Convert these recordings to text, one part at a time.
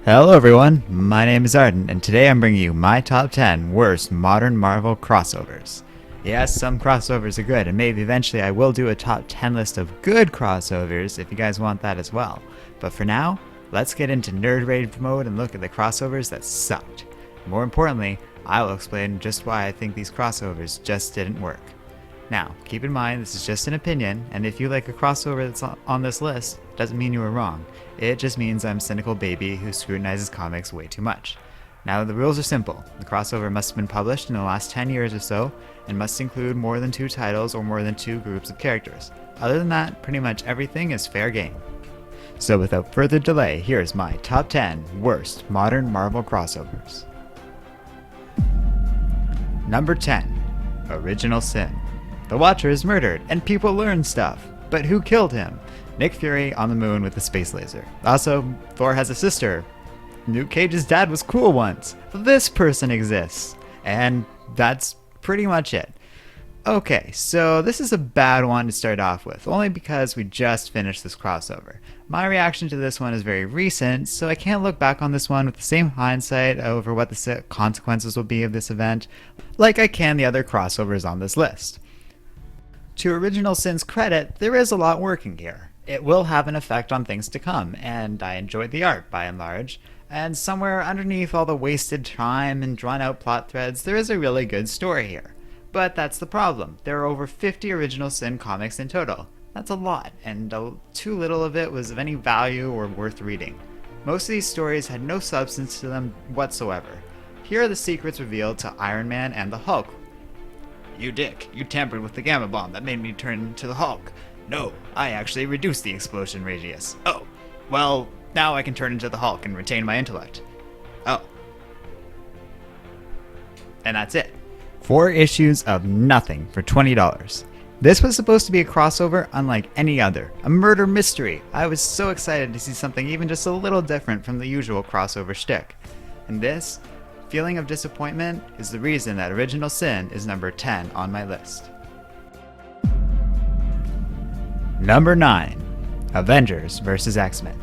Hello everyone, my name is Arden, and today I'm bringing you my top 10 worst modern Marvel crossovers. Yes, some crossovers are good, and maybe eventually I will do a top 10 list of good crossovers if you guys want that as well. But for now, let's get into nerd rage mode and look at the crossovers that sucked. More importantly, I will explain just why I think these crossovers just didn't work. Now, keep in mind this is just an opinion, and if you like a crossover that's on this list, doesn't mean you were wrong. It just means I'm a cynical baby who scrutinizes comics way too much. Now, the rules are simple. The crossover must have been published in the last 10 years or so, and must include more than 2 titles or more than 2 groups of characters. Other than that, pretty much everything is fair game. So without further delay, here's my top 10 worst modern Marvel crossovers. Number 10. Original Sin. The Watcher is murdered, and people learn stuff. But who killed him? Nick Fury on the moon with a space laser. Also, Thor has a sister. Luke Cage's dad was cool once. This person exists. And that's pretty much it. Okay, so this is a bad one to start off with, only because we just finished this crossover. My reaction to this one is very recent, so I can't look back on this one with the same hindsight over what the consequences will be of this event, like I can the other crossovers on this list. To Original Sin's credit, there is a lot working here. It will have an effect on things to come, and I enjoyed the art by and large. And somewhere underneath all the wasted time and drawn out plot threads, there is a really good story here. But that's the problem. There are over 50 Original Sin comics in total. That's a lot, and too little of it was of any value or worth reading. Most of these stories had no substance to them whatsoever. Here are the secrets revealed to Iron Man and the Hulk. You dick, you tampered with the gamma bomb that made me turn into the Hulk. No, I actually reduced the explosion radius. Oh, well, now I can turn into the Hulk and retain my intellect. Oh. And that's it. 4 issues of nothing for $20. This was supposed to be a crossover unlike any other, a murder mystery. I was so excited to see something even just a little different from the usual crossover shtick. And this feeling of disappointment is the reason that Original Sin is number 10 on my list. Number 9. Avengers vs. X-Men.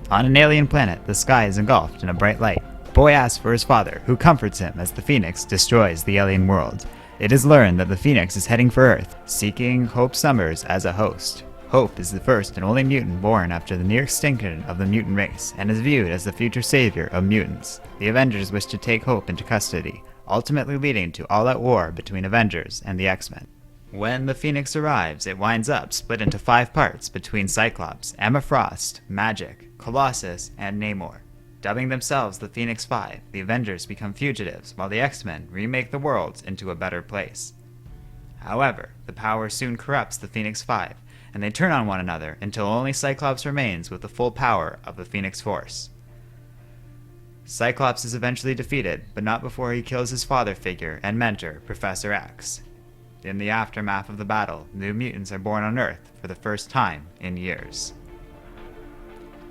On an alien planet, the sky is engulfed in a bright light. Boy asks for his father, who comforts him as the Phoenix destroys the alien world. It is learned that the Phoenix is heading for Earth, seeking Hope Summers as a host. Hope is the first and only mutant born after the near extinction of the mutant race, and is viewed as the future savior of mutants. The Avengers wish to take Hope into custody, ultimately leading to all-out war between Avengers and the X-Men. When the Phoenix arrives, it winds up split into 5 parts between Cyclops, Emma Frost, Magic, Colossus, and Namor. Dubbing themselves the Phoenix Five, the Avengers become fugitives, while the X-Men remake the world into a better place. However, the power soon corrupts the Phoenix Five, and they turn on one another until only Cyclops remains with the full power of the Phoenix Force. Cyclops is eventually defeated, but not before he kills his father figure and mentor, Professor X. In the aftermath of the battle, new mutants are born on Earth for the first time in years.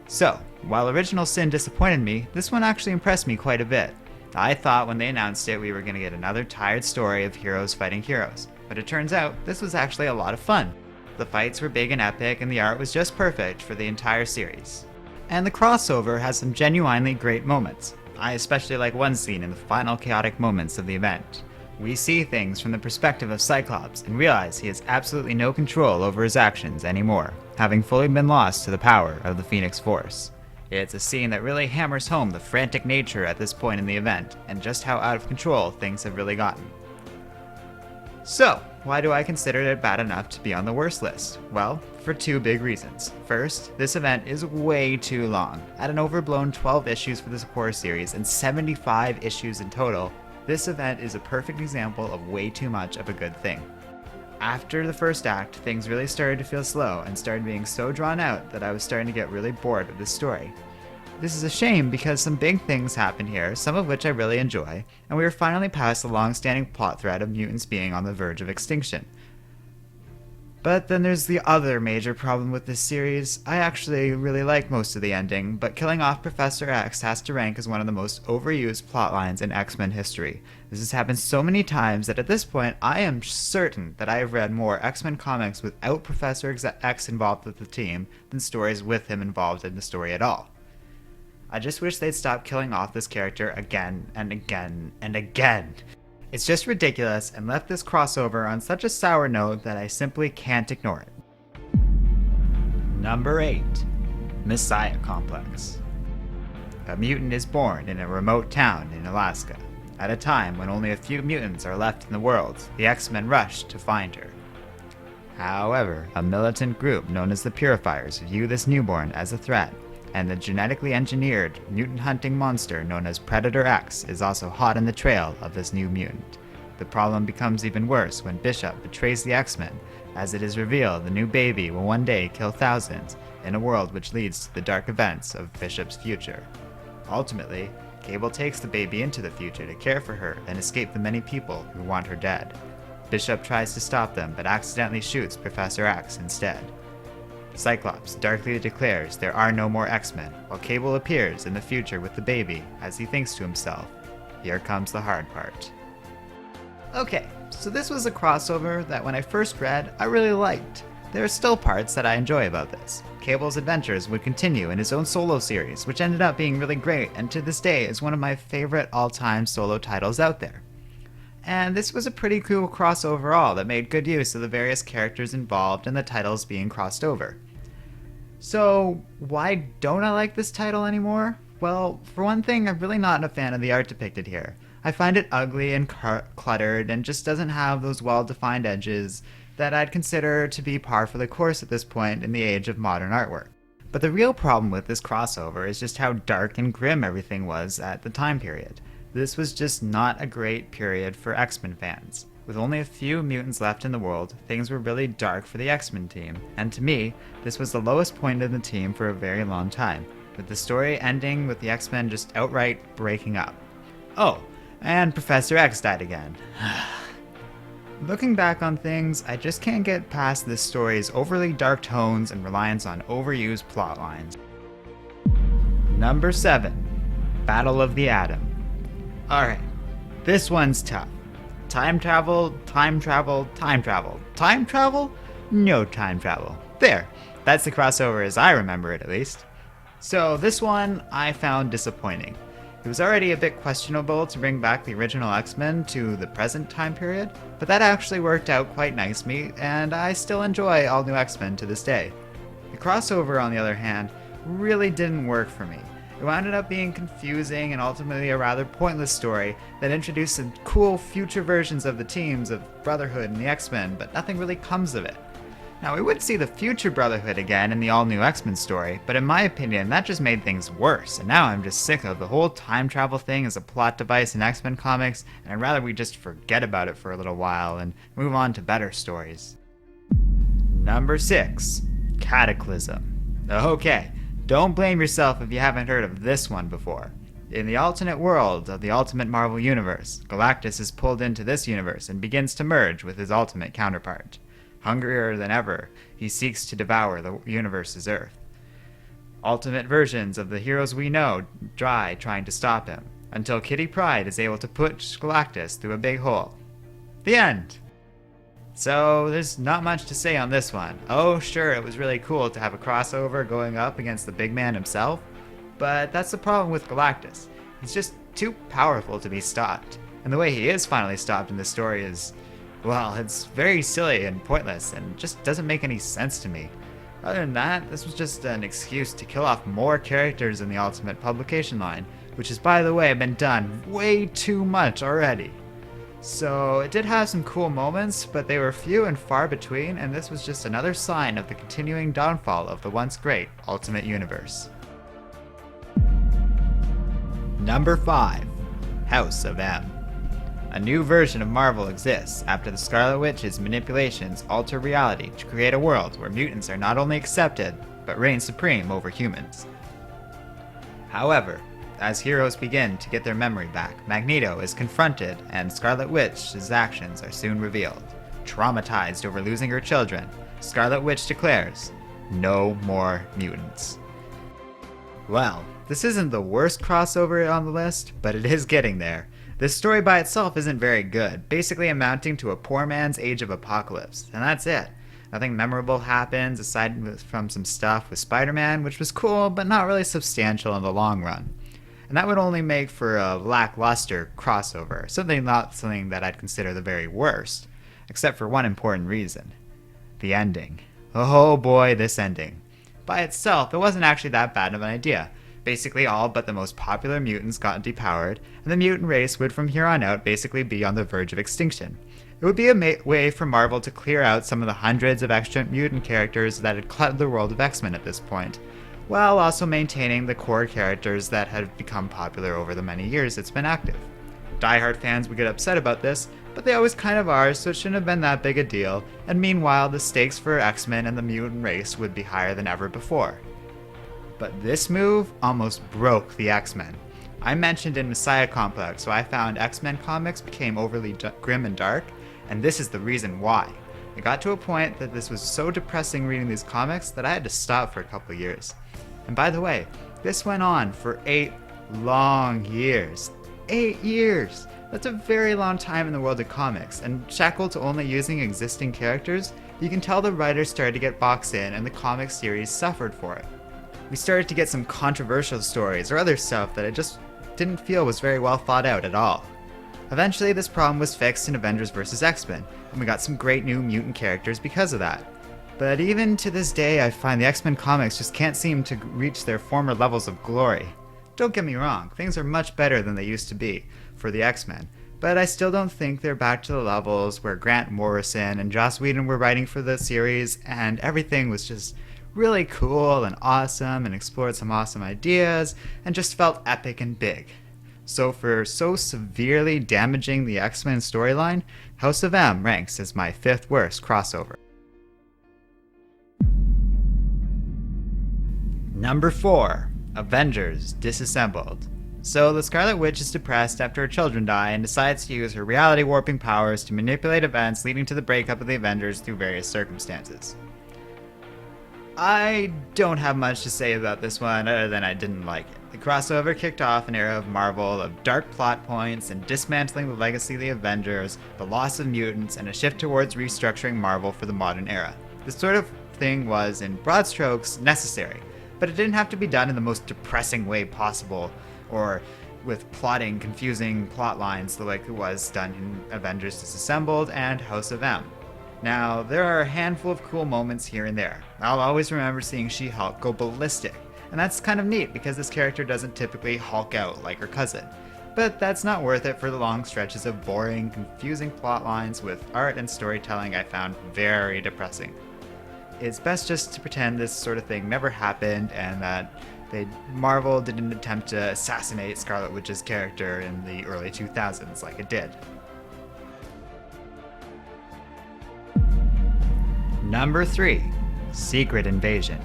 So, while Original Sin disappointed me, this one actually impressed me quite a bit. I thought when they announced it we were going to get another tired story of heroes fighting heroes, but it turns out this was actually a lot of fun. The fights were big and epic, and the art was just perfect for the entire series. And the crossover has some genuinely great moments. I especially like one scene in the final chaotic moments of the event. We see things from the perspective of Cyclops and realize he has absolutely no control over his actions anymore, having fully been lost to the power of the Phoenix Force. It's a scene that really hammers home the frantic nature at this point in the event, and just how out of control things have really gotten. So, why do I consider it bad enough to be on the worst list? Well, for 2 big reasons. First, this event is way too long. At an overblown 12 issues for this core series and 75 issues in total, this event is a perfect example of way too much of a good thing. After the first act, things really started to feel slow and started being so drawn out that I was starting to get really bored of this story. This is a shame because some big things happen here, some of which I really enjoy, and we are finally past the long-standing plot thread of mutants being on the verge of extinction. But then there's the other major problem with this series. I actually really like most of the ending, but killing off Professor X has to rank as one of the most overused plotlines in X-Men history. This has happened so many times that at this point I am certain that I have read more X-Men comics without Professor X involved with the team than stories with him involved in the story at all. I just wish they'd stop killing off this character again and again and again. It's just ridiculous and left this crossover on such a sour note that I simply can't ignore it. Number 8. Messiah Complex. A mutant is born in a remote town in Alaska. At a time when only a few mutants are left in the world, the X-Men rush to find her. However, a militant group known as the Purifiers view this newborn as a threat, and the genetically engineered mutant-hunting monster known as Predator X is also hot on the trail of this new mutant. The problem becomes even worse when Bishop betrays the X-Men, as it is revealed the new baby will one day kill thousands in a world which leads to the dark events of Bishop's future. Ultimately, Cable takes the baby into the future to care for her and escape the many people who want her dead. Bishop tries to stop them but accidentally shoots Professor X instead. Cyclops darkly declares there are no more X-Men, while Cable appears in the future with the baby as he thinks to himself, "Here comes the hard part." Okay, so this was a crossover that when I first read, I really liked. There are still parts that I enjoy about this. Cable's adventures would continue in his own solo series, which ended up being really great and to this day is one of my favorite all-time solo titles out there. And this was a pretty cool cross overall that made good use of the various characters involved and the titles being crossed over. So, why don't I like this title anymore? Well, for one thing, I'm really not a fan of the art depicted here. I find it ugly and cluttered and just doesn't have those well-defined edges that I'd consider to be par for the course at this point in the age of modern artwork. But the real problem with this crossover is just how dark and grim everything was at the time period. This was just not a great period for X-Men fans. With only a few mutants left in the world, things were really dark for the X-Men team, and to me, this was the lowest point in the team for a very long time, with the story ending with the X-Men just outright breaking up. Oh, and Professor X died again. Looking back on things, I just can't get past this story's overly dark tones and reliance on overused plot lines. Number 7. Battle of the Atom. Alright, this one's tough. Time travel, time travel, time travel. Time travel? No time travel. There, that's the crossover as I remember it at least. So this one I found disappointing. It was already a bit questionable to bring back the original X-Men to the present time period, but that actually worked out quite nicely, and I still enjoy all new X-Men to this day. The crossover, on the other hand, really didn't work for me. It wound up being confusing and ultimately a rather pointless story that introduced some cool future versions of the teams of Brotherhood and the X-Men, but nothing really comes of it. Now, we would see the future Brotherhood again in the all-new X-Men story, but in my opinion, that just made things worse, and now I'm just sick of the whole time travel thing as a plot device in X-Men comics, and I'd rather we just forget about it for a little while and move on to better stories. Number 6. Cataclysm. Okay, don't blame yourself if you haven't heard of this one before. In the alternate world of the Ultimate Marvel Universe, Galactus is pulled into this universe and begins to merge with his ultimate counterpart. Hungrier than ever, he seeks to devour the universe's Earth. Ultimate versions of the heroes we know die trying to stop him, until Kitty Pryde is able to push Galactus through a big hole. The end! So, there's not much to say on this one. Oh, sure, it was really cool to have a crossover going up against the big man himself, but that's the problem with Galactus. He's just too powerful to be stopped, and the way he is finally stopped in this story is, well, it's very silly and pointless and just doesn't make any sense to me. Other than that, this was just an excuse to kill off more characters in the Ultimate publication line, which has, by the way, been done way too much already. So, it did have some cool moments, but they were few and far between, and this was just another sign of the continuing downfall of the once great Ultimate Universe. Number 5. House of M. A new version of Marvel exists after the Scarlet Witch's manipulations alter reality to create a world where mutants are not only accepted, but reign supreme over humans. However, as heroes begin to get their memory back, Magneto is confronted and Scarlet Witch's actions are soon revealed. Traumatized over losing her children, Scarlet Witch declares, "No more mutants." Well, this isn't the worst crossover on the list, but it is getting there. This story by itself isn't very good, basically amounting to a poor man's Age of Apocalypse, and that's it. Nothing memorable happens aside from some stuff with Spider-Man, which was cool, but not really substantial in the long run. And that would only make for a lackluster crossover, not something that I'd consider the very worst, except for one important reason. The ending. Oh boy, this ending. By itself, it wasn't actually that bad of an idea. Basically all but the most popular mutants got depowered, and the mutant race would from here on out basically be on the verge of extinction. It would be a way for Marvel to clear out some of the hundreds of extra mutant characters that had cluttered the world of X-Men at this point, while also maintaining the core characters that had become popular over the many years it's been active. Die-hard fans would get upset about this, but they always kind of are, so it shouldn't have been that big a deal, and meanwhile the stakes for X-Men and the mutant race would be higher than ever before. But this move almost broke the X-Men. I mentioned in Messiah Complex, so I found X-Men comics became overly grim and dark, and this is the reason why. It got to a point that this was so depressing reading these comics that I had to stop for a couple years. And by the way, this went on for 8 long years. 8 years! That's a very long time in the world of comics, and shackled to only using existing characters, you can tell the writers started to get boxed in and the comic series suffered for it. We started to get some controversial stories or other stuff that I just didn't feel was very well thought out at all. Eventually this problem was fixed in Avengers vs. X-Men, and we got some great new mutant characters because of that. But even to this day I find the X-Men comics just can't seem to reach their former levels of glory. Don't get me wrong, things are much better than they used to be for the X-Men, but I still don't think they're back to the levels where Grant Morrison and Joss Whedon were writing for the series and everything was just really cool and awesome and explored some awesome ideas and just felt epic and big. So for so severely damaging the X-Men storyline, House of M ranks as my 5th worst crossover. Number 4. Avengers Disassembled. So the Scarlet Witch is depressed after her children die and decides to use her reality warping powers to manipulate events leading to the breakup of the Avengers through various circumstances. I don't have much to say about this one other than I didn't like it. The crossover kicked off an era of Marvel of dark plot points and dismantling the legacy of the Avengers, the loss of mutants, and a shift towards restructuring Marvel for the modern era. This sort of thing was, in broad strokes, necessary, but it didn't have to be done in the most depressing way possible, or with plotting, confusing plot lines like it was done in Avengers Disassembled and House of M. Now, there are a handful of cool moments here and there. I'll always remember seeing She-Hulk go ballistic, and that's kind of neat because this character doesn't typically Hulk out like her cousin. But that's not worth it for the long stretches of boring, confusing plot lines with art and storytelling I found very depressing. It's best just to pretend this sort of thing never happened and that Marvel didn't attempt to assassinate Scarlet Witch's character in the early 2000s like it did. Number 3. Secret Invasion.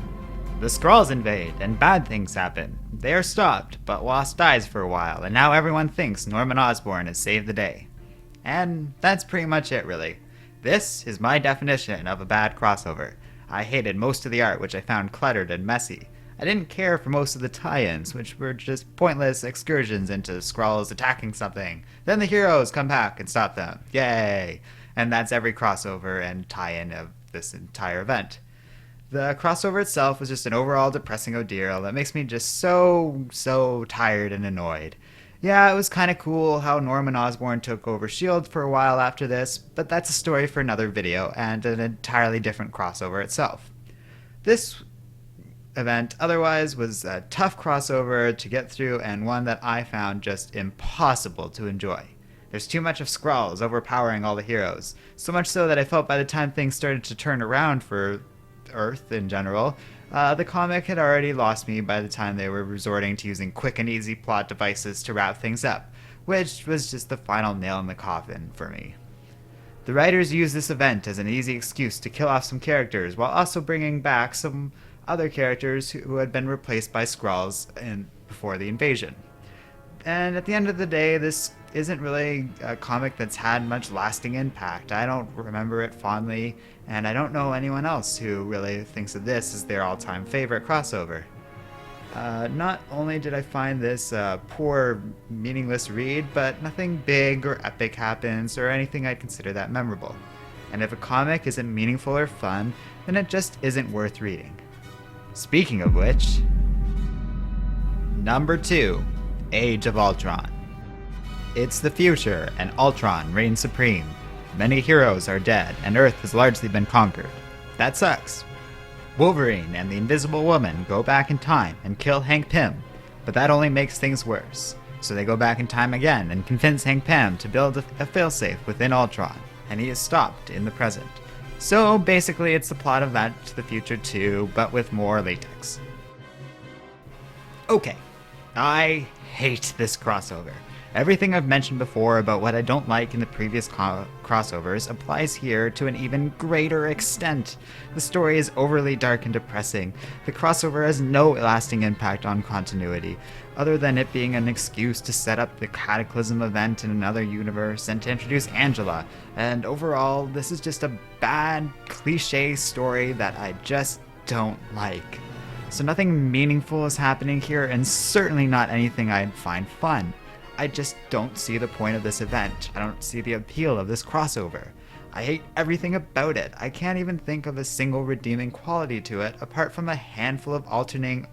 The Skrulls invade, and bad things happen. They are stopped, but Wasp dies for a while, and now everyone thinks Norman Osborn has saved the day. And that's pretty much it, really. This is my definition of a bad crossover. I hated most of the art, which I found cluttered and messy. I didn't care for most of the tie-ins, which were just pointless excursions into Skrulls attacking something. Then the heroes come back and stop them. Yay! And that's every crossover and tie-in of this entire event. The crossover itself was just an overall depressing ordeal that makes me just so tired and annoyed. Yeah, it was kind of cool how Norman Osborn took over S.H.I.E.L.D. for a while after this, but that's a story for another video and an entirely different crossover itself. This event otherwise was a tough crossover to get through and one that I found just impossible to enjoy. There's too much of Skrulls overpowering all the heroes, so much so that I felt by the time things started to turn around for Earth in general, the comic had already lost me by the time they were resorting to using quick and easy plot devices to wrap things up, which was just the final nail in the coffin for me. The writers used this event as an easy excuse to kill off some characters while also bringing back some other characters who had been replaced by Skrulls before the invasion. And at the end of the day, this isn't really a comic that's had much lasting impact. I don't remember it fondly, and I don't know anyone else who really thinks of this as their all-time favorite crossover. Not only did I find this a poor, meaningless read, but nothing big or epic happens or anything I'd consider that memorable. and if a comic isn't meaningful or fun, then it just isn't worth reading. Speaking of which, number 2, Age of Ultron. It's the future, and Ultron reigns supreme. Many heroes are dead, and Earth has largely been conquered. That sucks. Wolverine and the Invisible Woman go back in time and kill Hank Pym, but that only makes things worse. So they go back in time again and convince Hank Pym to build a failsafe within Ultron, and he is stopped in the present. So basically it's the plot of Back to the Future 2, but with more latex. Okay, I hate this crossover. Everything I've mentioned before about what I don't like in the previous crossovers applies here to an even greater extent. The story is overly dark and depressing. The crossover has no lasting impact on continuity, other than it being an excuse to set up the Cataclysm event in another universe and to introduce Angela. And overall, this is just a bad, cliche story that I just don't like. So nothing meaningful is happening here, and certainly not anything I'd find fun. I just don't see the point of this event. I don't see the appeal of this crossover. I hate everything about it. I can't even think of a single redeeming quality to it, apart from a handful of alternating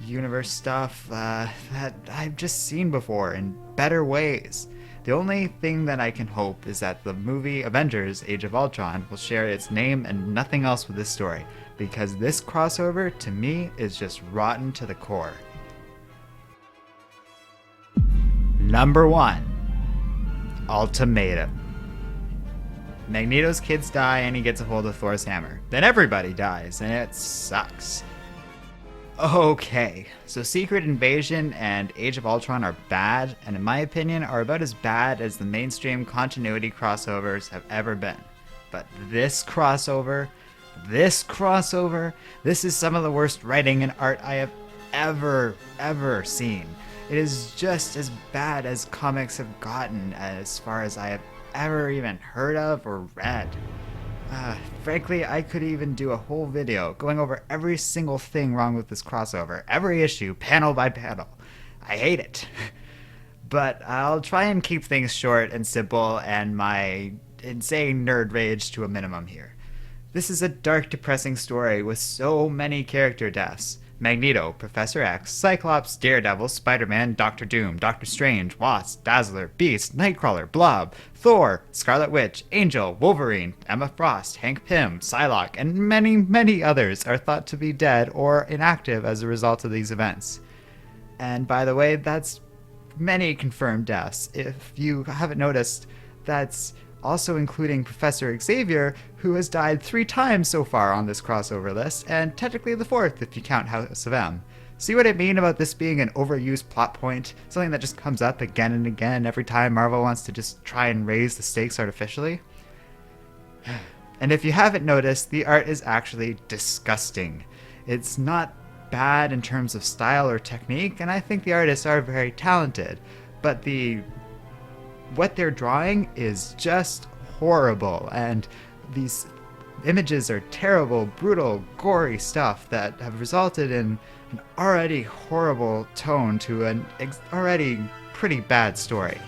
universe stuff that I've just seen before in better ways. The only thing that I can hope is that the movie Avengers: Age of Ultron will share its name and nothing else with this story, because this crossover, to me, is just rotten to the core. Number 1, Ultimatum. Magneto's kids die and he gets a hold of Thor's hammer. Then everybody dies, and it sucks. Okay, so Secret Invasion and Age of Ultron are bad, and in my opinion are about as bad as the mainstream continuity crossovers have ever been. But this crossover, this is some of the worst writing and art I have ever seen. It is just as bad as comics have gotten as far as I have ever even heard of or read. Frankly, I could even do a whole video going over every single thing wrong with this crossover, every issue, panel by panel. I hate it. But I'll try and keep things short and simple and my insane nerd rage to a minimum here. This is a dark, depressing story with so many character deaths. Magneto, Professor X, Cyclops, Daredevil, Spider-Man, Doctor Doom, Doctor Strange, Wasp, Dazzler, Beast, Nightcrawler, Blob, Thor, Scarlet Witch, Angel, Wolverine, Emma Frost, Hank Pym, Psylocke, and many others are thought to be dead or inactive as a result of these events. And by the way, that's many confirmed deaths. If you haven't noticed, that's also including Professor Xavier, who has died 3 times so far on this crossover list, and technically the 4th if you count House of M. See what I mean about this being an overused plot point? Something that just comes up again and again every time Marvel wants to just try and raise the stakes artificially? And if you haven't noticed, the art is actually disgusting. It's not bad in terms of style or technique, and I think the artists are very talented, but what they're drawing is just horrible, and these images are terrible, brutal, gory stuff that have resulted in an already horrible tone to an already pretty bad story.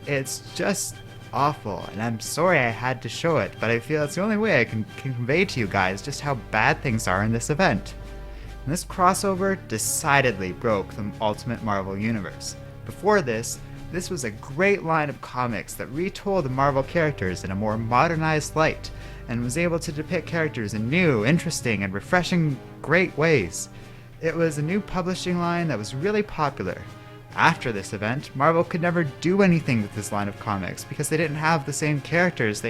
It's just awful, and I'm sorry I had to show it, but I feel it's the only way I can convey to you guys just how bad things are in this event. And this crossover decidedly broke the Ultimate Marvel Universe. Before this was a great line of comics that retold the Marvel characters in a more modernized light, and was able to depict characters in new, interesting, and refreshing, great ways. It was a new publishing line that was really popular. After this event, Marvel could never do anything with this line of comics because they didn't have the same characters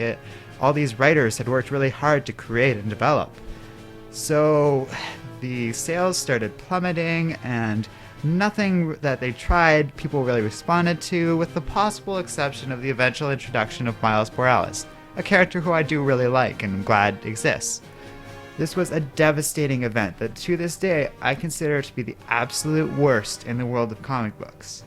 all these writers had worked really hard to create and develop. So the sales started plummeting, and nothing that they tried people really responded to, with the possible exception of the eventual introduction of Miles Morales, a character who I do really like and am glad exists. This was a devastating event that to this day I consider to be the absolute worst in the world of comic books.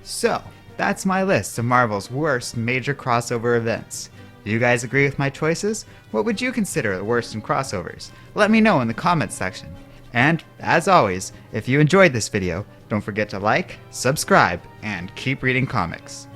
So, that's my list of Marvel's worst major crossover events. Do you guys agree with my choices? What would you consider the worst in crossovers? Let me know in the comments section. And, as always, if you enjoyed this video, don't forget to like, subscribe, and keep reading comics.